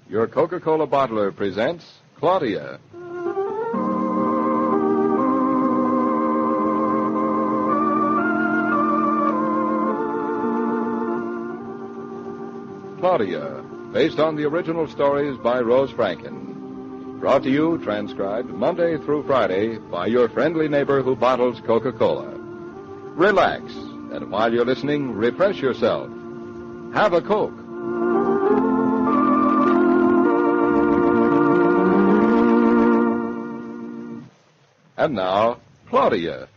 your Coca-Cola bottler presents Claudia. Claudia, based on the original stories by Rose Franken. Brought to you, transcribed Monday through Friday by your friendly neighbor who bottles Coca-Cola. Relax, and while you're listening, refresh yourself. Have a Coke. And now, Claudia.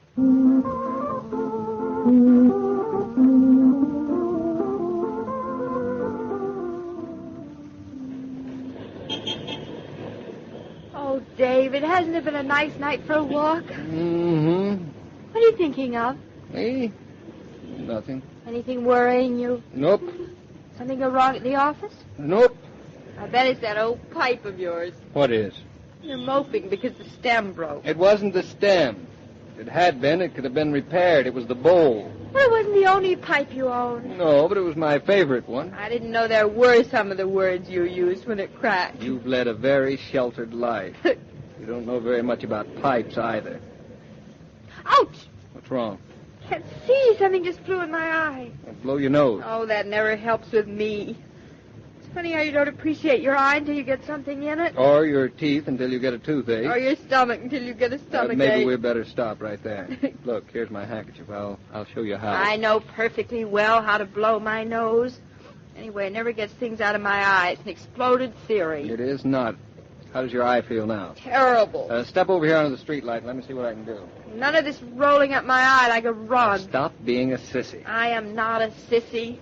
Oh, David, hasn't it been a nice night for a walk? Mm-hmm. What are you thinking of? Me? Nothing. Anything worrying you? Nope. Something go wrong at the office? Nope. I bet it's that old pipe of yours. What is? You're moping because the stem broke. It wasn't the stem. If it had been, it could have been repaired. It was the bowl. Well, it wasn't the only pipe you owned. No, but it was my favorite one. I didn't know there were some of the words you used when it cracked. You've led a very sheltered life. You don't know very much about pipes either. Ouch! What's wrong? Can't see. Something just flew in my eye. Well, blow your nose. Oh, that never helps with me. It's funny how you don't appreciate your eye until you get something in it. Or your teeth until you get a toothache. Or your stomach until you get a stomach Maybe ache. we better stop right there. Look, here's my handkerchief. I'll show you how. I know perfectly well how to blow my nose. Anyway, it never gets things out of my eye. It's an exploded theory. It is not. How does your eye feel now? Terrible. Step over here under the street light and let me see what I can do. None of this rolling up my eye like a rug. Stop being a sissy. I am not a sissy.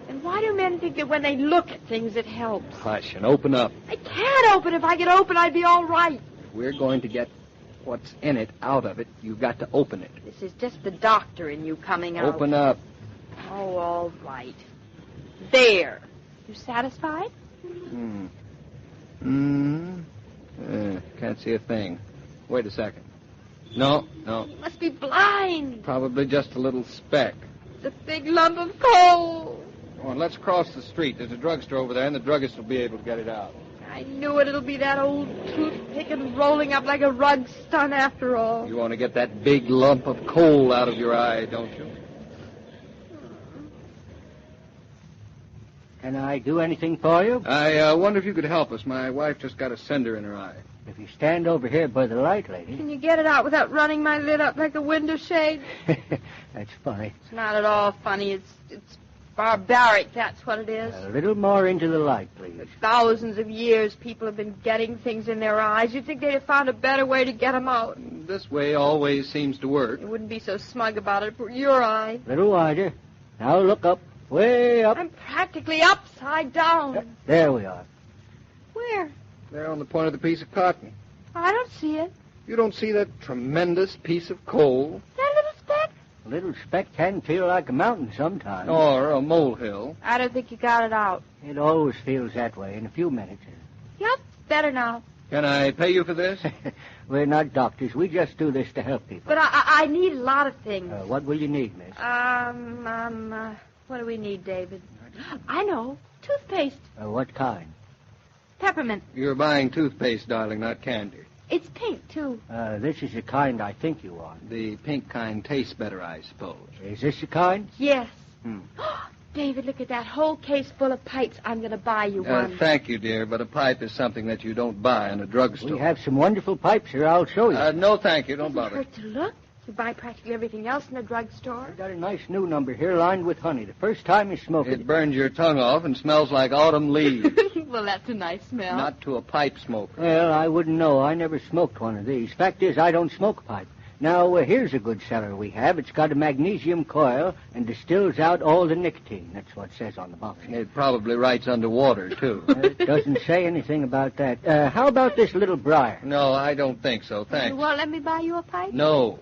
And why do men think that when they look at things it helps? Hush and open up. I can't open. If I could open, I'd be all right. If we're going to get what's in it out of it, you've got to open it. This is just the doctor in you coming out. Open up. Oh, all right. There. You satisfied? Can't see a thing. Wait a second. No. You must be blind. Probably just a little speck. It's a big lump of coal. Come on, let's cross the street. There's a drugstore over there, and the druggist will be able to get it out. I knew it. It'll be that old toothpick and rolling up like a rug stunt after all. You want to get that big lump of coal out of your eye, don't you? Can I do anything for you? I wonder if you could help us. My wife just got a cinder in her eye. If you stand over here by the light, lady. Can you get it out without running my lid up like a window shade? That's funny. It's not at all funny. It's barbaric, that's what it is. A little more into the light, please. For thousands of years, people have been getting things in their eyes. You'd think they'd have found a better way to get them out. This way always seems to work. You wouldn't be so smug about it for your eye. A little wider. Now look up. Way up. I'm practically upside down. There we are. Where? There on the point of the piece of cotton. I don't see it. You don't see that tremendous piece of coal? That little speck? A little speck can feel like a mountain sometimes. Or a molehill. I don't think you got it out. It always feels that way in a few minutes. Yep, better now. Can I pay you for this? We're not doctors. We just do this to help people. But I need a lot of things. What will you need, miss? What do we need, David? I know. Toothpaste. What kind? Peppermint. You're buying toothpaste, darling, not candy. It's pink, too. This is the kind I think you want. The pink kind tastes better, I suppose. Is this the kind? Yes. David, look at that whole case full of pipes. I'm going to buy you one. Thank you, dear, but a pipe is something that you don't buy in a drugstore. We have some wonderful pipes here. I'll show you. No, thank you. Don't bother. Doesn't hurt to look. You buy practically everything else in a drugstore. I've got a nice new number here lined with honey. The first time you smoke it. It burns your tongue off and smells like autumn leaves. Well, that's a nice smell. Not to a pipe smoker. Well, I wouldn't know. I never smoked one of these. Fact is, I don't smoke a pipe. Now, here's a good seller we have. It's got a magnesium coil and distills out all the nicotine. That's what it says on the box. It probably writes underwater, too. It doesn't say anything about that. How about this little briar? No, I don't think so. Thanks. You won't let me buy you a pipe? No.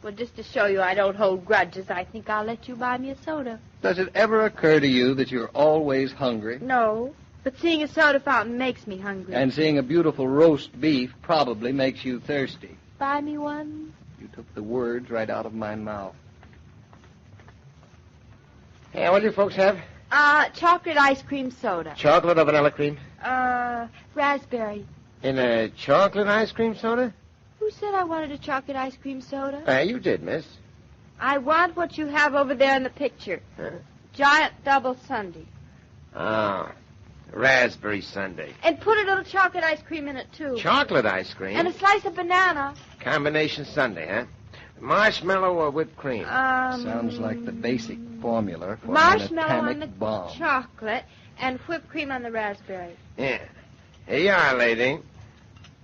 Well, just to show you I don't hold grudges, I think I'll let you buy me a soda. Does it ever occur to you that you're always hungry? No, but seeing a soda fountain makes me hungry. And seeing a beautiful roast beef probably makes you thirsty. Buy me one? You took the words right out of my mouth. Hey, what do you folks have? Chocolate ice cream soda. Chocolate or vanilla cream? Raspberry. In a chocolate ice cream soda? Who said I wanted a chocolate ice cream soda? You did, miss. I want what you have over there in the picture. Huh? Giant double sundae. Oh, raspberry sundae. And put a little chocolate ice cream in it, too. Chocolate ice cream? And a slice of banana. Combination sundae, huh? Marshmallow or whipped cream? Sounds like the basic formula for an Marshmallow on the atomic bomb. chocolate and whipped cream on the raspberry. Yeah. Here you are, lady.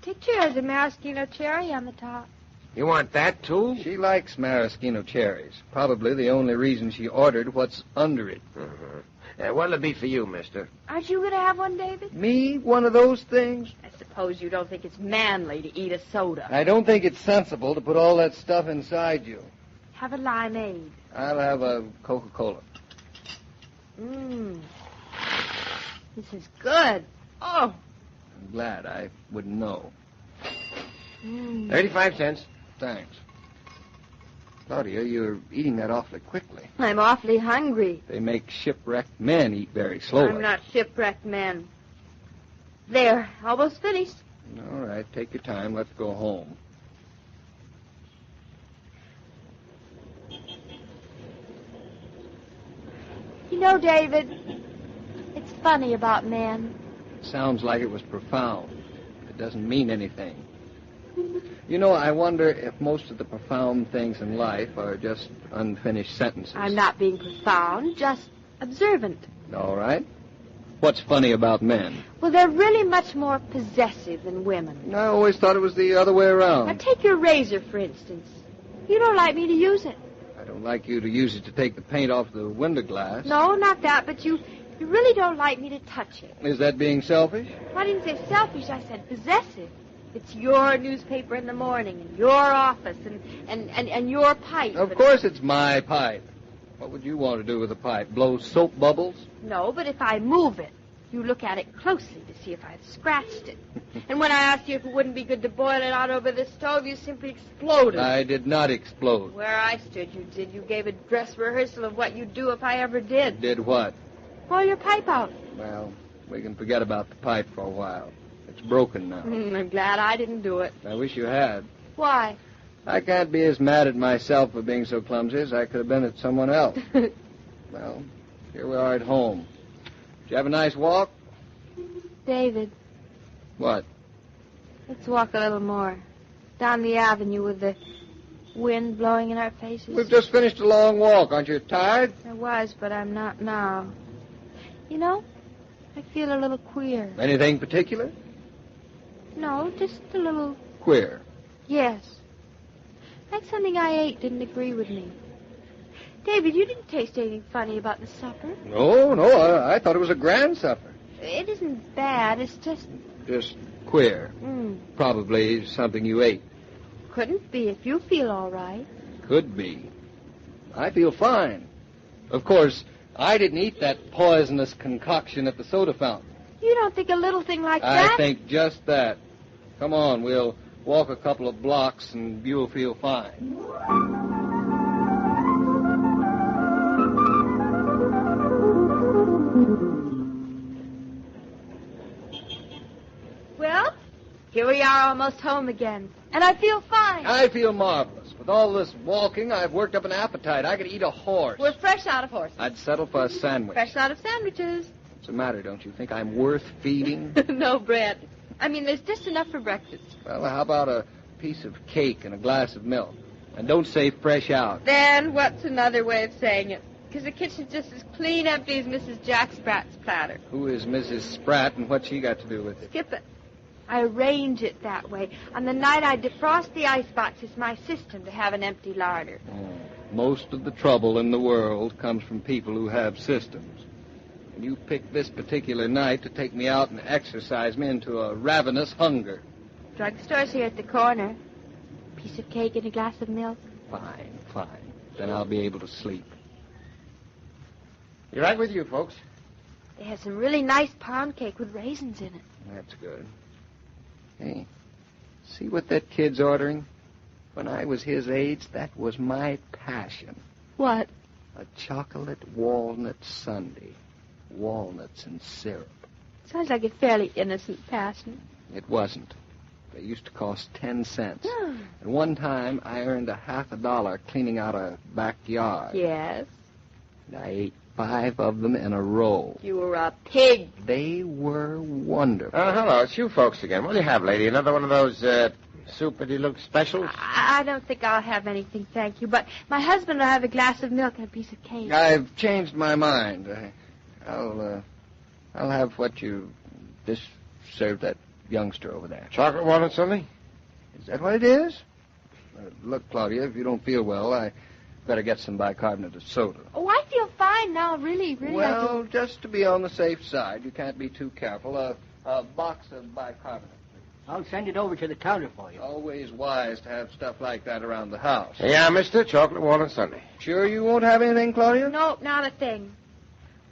Picture has a maraschino cherry on the top. You want that, too? She likes maraschino cherries. Probably the only reason she ordered what's under it. What'll it be for you, mister? Aren't you going to have one, David? Me? One of those things? I suppose you don't think it's manly to eat a soda. I don't think it's sensible to put all that stuff inside you. Have a limeade. I'll have a Coca-Cola. This is good. Oh. I'm glad. I wouldn't know. 35 cents. Thanks. Claudia, you're eating that awfully quickly. I'm awfully hungry. They make shipwrecked men eat very slowly. I'm not shipwrecked men. There, almost finished. All right, take your time. Let's go home. You know, David, it's funny about men. Sounds like it was profound. It doesn't mean anything. You know, I wonder if most of the profound things in life are just unfinished sentences. I'm not being profound, just observant. All right. What's funny about men? Well, they're really much more possessive than women. I always thought it was the other way around. Now, take your razor, for instance. You don't like me to use it. I don't like you to use it to take the paint off the window glass. No, not that, but you really don't like me to touch it. Is that being selfish? I didn't say selfish, I said possessive. It's your newspaper in the morning, and your office, and your pipe. Of course it's my pipe. What would you want to do with a pipe? Blow soap bubbles? No, but if I move it, you look at it closely to see if I've scratched it. And when I asked you if it wouldn't be good to boil it out over the stove, you simply exploded. I did not explode. Where I stood, you did. You gave a dress rehearsal of what you'd do if I ever did. Did what? Boil your pipe out. Well, we can forget about the pipe for a while. It's broken now. I'm glad I didn't do it. I wish you had. Why? I can't be as mad at myself for being so clumsy as I could have been at someone else. Well, here we are at home. Did you have a nice walk? David. What? Let's walk a little more. Down the avenue with the wind blowing in our faces. We've just finished a long walk. Aren't you tired? I was, but I'm not now. You know, I feel a little queer. Anything particular? No, just a little... Queer. Yes. Like something I ate didn't agree with me. David, you didn't taste anything funny about the supper. No, I thought it was a grand supper. It isn't bad, it's just... Just queer. Probably something you ate. Couldn't be if you feel all right. Could be. I feel fine. Of course, I didn't eat that poisonous concoction at the soda fountain. You don't think a little thing like that... I think just that. Come on, we'll walk a couple of blocks and you'll feel fine. Well, here we are almost home again. And I feel fine. I feel marvelous. With all this walking, I've worked up an appetite. I could eat a horse. We're fresh out of horses. I'd settle for a sandwich. Fresh out of sandwiches. What's the matter? Don't you think I'm worth feeding? No bread. I mean, there's just enough for breakfast. Well, how about a piece of cake and a glass of milk? And don't say fresh out. Then what's another way of saying it? Because the kitchen's just as clean empty as Mrs. Jack Spratt's platter. Who is Mrs. Spratt and what's she got to do with it? Skip it. I arrange it that way. On the night I defrost the icebox, it's my system to have an empty larder. Most of the trouble in the world comes from people who have systems. And you picked this particular night to take me out and exercise me into a ravenous hunger. Drugstore's here at the corner. Piece of cake and a glass of milk. Fine. Then I'll be able to sleep. You're right with you, folks. They have some really nice pound cake with raisins in it. That's good. Hey, see what that kid's ordering? When I was his age, that was my passion. What? A chocolate walnut sundae. walnuts and syrup. Sounds like a fairly innocent passion. It wasn't. They used to cost 10 cents. Oh. At one time, I earned $50 cleaning out a backyard. Yes. And I ate 5 of them in a row. You were a pig. They were wonderful. Hello, it's you folks again. What do you have, lady? Another one of those super deluxe specials? I don't think I'll have anything, thank you. But my husband will have a glass of milk and a piece of cake. I've changed my mind. I'll have what you just served that youngster over there. Chocolate walnut something? Is that what it is? Look, Claudia, if you don't feel well, I better get some bicarbonate of soda. Oh, I feel fine now, really. Well, just to be on the safe side, you can't be too careful. A box of bicarbonate. I'll send it over to the counter for you. Always wise to have stuff like that around the house. Yeah, mister, chocolate walnut sundae. Sure you won't have anything, Claudia? No, not a thing.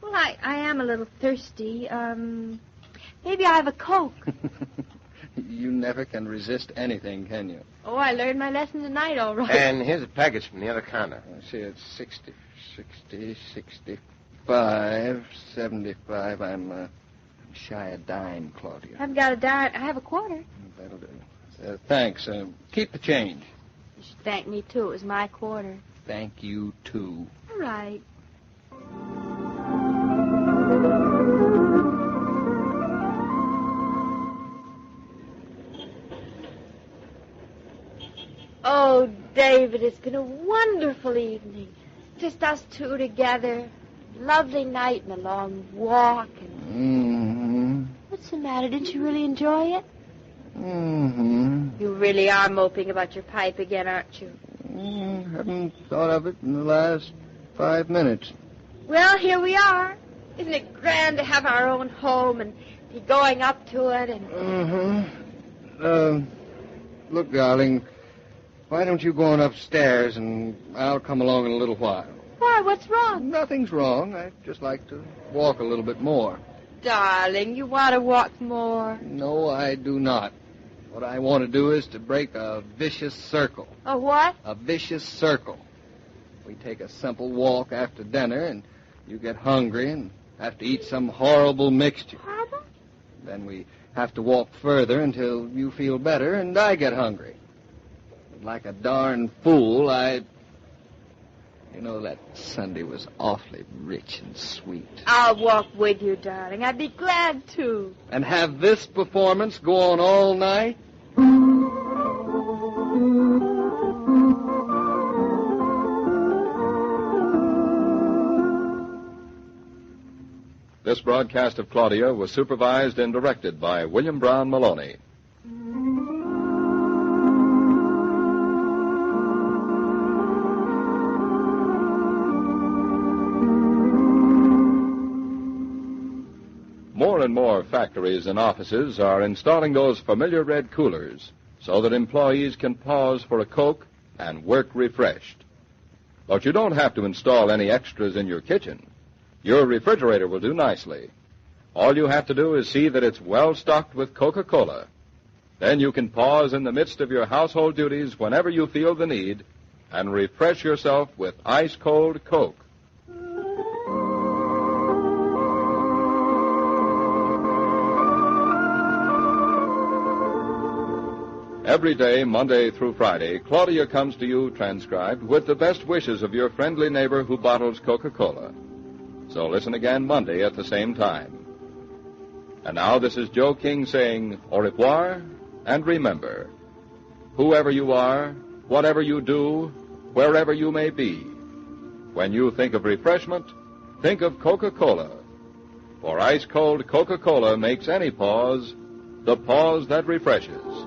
Well, I am a little thirsty. Maybe I have a Coke. You never can resist anything, can you? Oh, I learned my lesson tonight, all right. And here's a package from the other counter. I see, it's 60, 65, 75. I'm shy a dime, Claudia. I haven't got a dime. I have a quarter. That'll do. Thanks. Keep the change. You should thank me, too. It was my quarter. Thank you, too. All right. Oh, David, it's been a wonderful evening. Just us two together. Lovely night and a long walk. And... What's the matter? Didn't you really enjoy it? You really are moping about your pipe again, aren't you? Haven't thought of it in the last 5 minutes. Well, here we are. Isn't it grand to have our own home and be going up to it and... Look, darling, why don't you go on upstairs and I'll come along in a little while. Why, what's wrong? Nothing's wrong. I'd just like to walk a little bit more. Darling, you want to walk more. No, I do not. What I want to do is to break a vicious circle. A what? A vicious circle. We take a simple walk after dinner, and you get hungry and have to eat some horrible mixture. Horrible? Then we have to walk further until you feel better and I get hungry. Like a darn fool, You know, that Sunday was awfully rich and sweet. I'll walk with you, darling. I'd be glad to. And have this performance go on all night? This broadcast of Claudia was supervised and directed by William Brown Meloney. More and more factories and offices are installing those familiar red coolers so that employees can pause for a Coke and work refreshed. But you don't have to install any extras in your kitchen. Your refrigerator will do nicely. All you have to do is see that it's well stocked with Coca-Cola. Then you can pause in the midst of your household duties whenever you feel the need and refresh yourself with ice-cold Coke. Every day, Monday through Friday, Claudia comes to you transcribed with the best wishes of your friendly neighbor who bottles Coca-Cola. So listen again Monday at the same time. And now this is Joe King saying au revoir, and remember, whoever you are, whatever you do, wherever you may be, when you think of refreshment, think of Coca-Cola. For ice-cold Coca-Cola makes any pause the pause that refreshes.